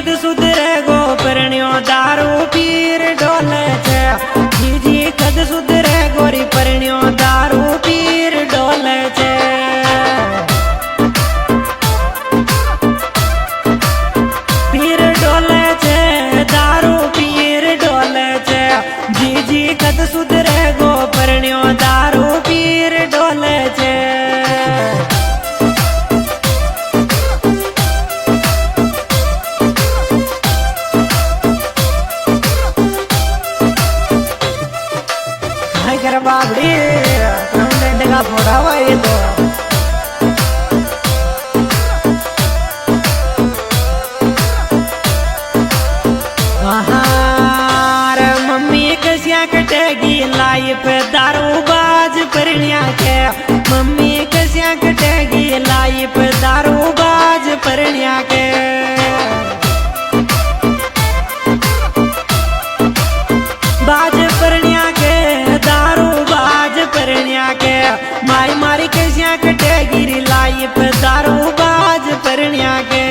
कद सुधरे गो परण्यो दारू पीर डोले छे। जीजी कद सुधरे गोरी परण्यो दारू पीर डोले छे। पीर डोले छे दारू पीर डोले छे। जीजी कद सुधरे गो परण्यो दारू पीर डोले छे। बाबड़ी डगा फोड़ा हुआ ये तो मम्मी कसिया कटेगी लाइफ दारूबाज परण्या के। मम्मी कसिया कटेगी लाइफ दारूबाज परण्या के। बाज परण्या के दारू बाज परण्या के। माई मारी कैसिया कटेगी लाइफ दारू बाज परण्या के।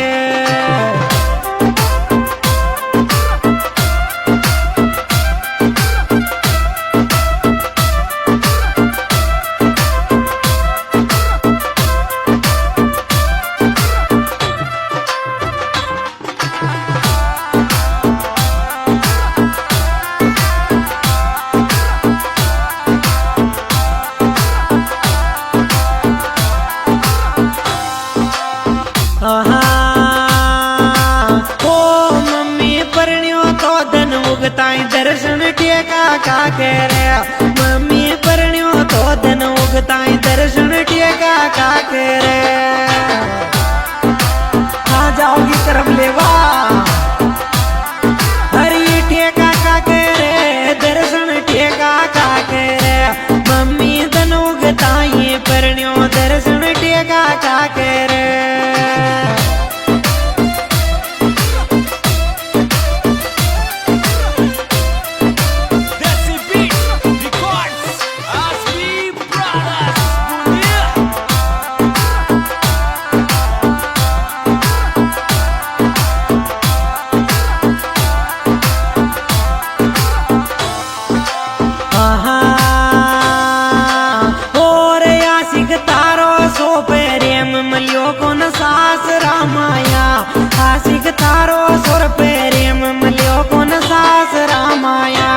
दर्शन टेका का के रे। मम्मी परण्यो तो धन उगताई दर्शन टेका का के रे। आ जाओगी तरफ लेवा हरी टेका का के रे। दर्शन टेका का के रे। मम्मी धन उगताई परण्यो दर्शन टेका का के रे। सास रामाया आशिक तारो सुर प्रेम मलियो कौन सास रामाया।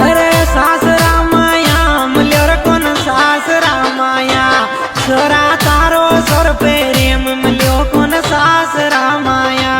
अरे सास रामाया मलियो कौन सास रामाया। सोरा तारो सुर प्रेम मलियो कौन सास रामाया।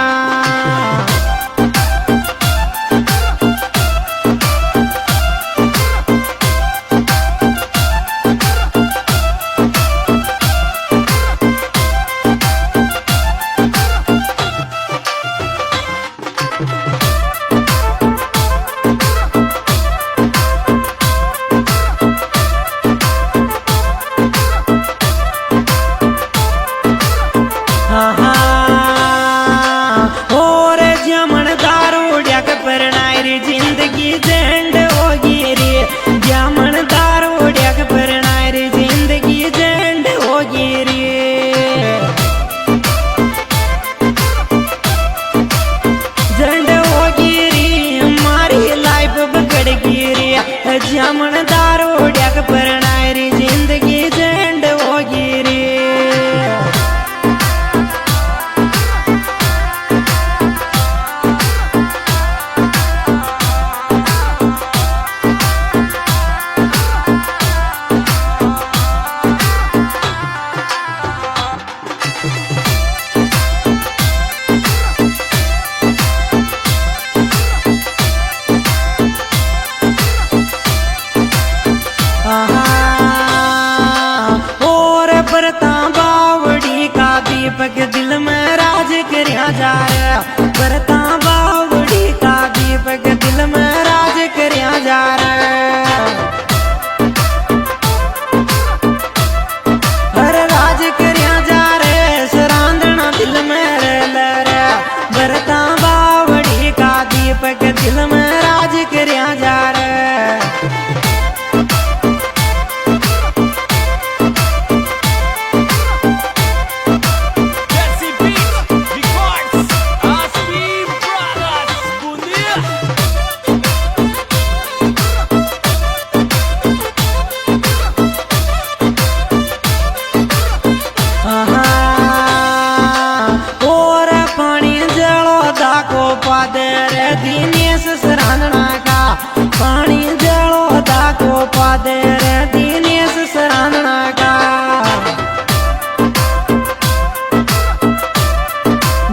पानी जलो दाको पादे रे दिनेश सराहना का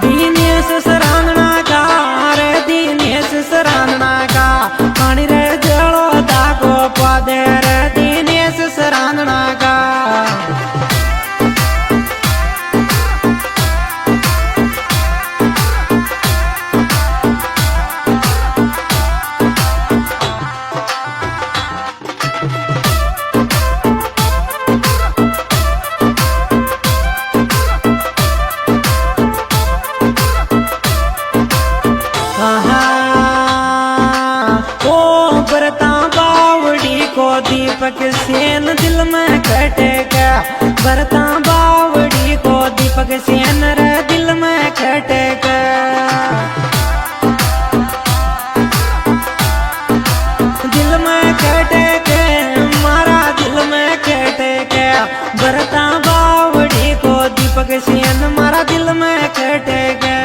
दिनेश सराहना का रे दिनेश सराहना का पानी रे जलो दाको पादे रे दिनेश सराहना का दीपक सेन दिल में खटेगा भरता बावड़ी को दीपक सेन रे दिल में खटेगा दिल में खटेगा मारा दिल में खटेगा भरता बावड़ी को दीपक सेन मारा दिल में खटेगा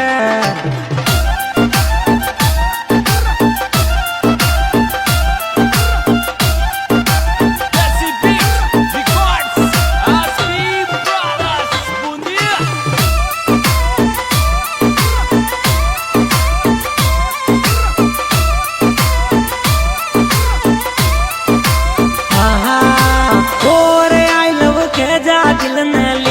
दिल न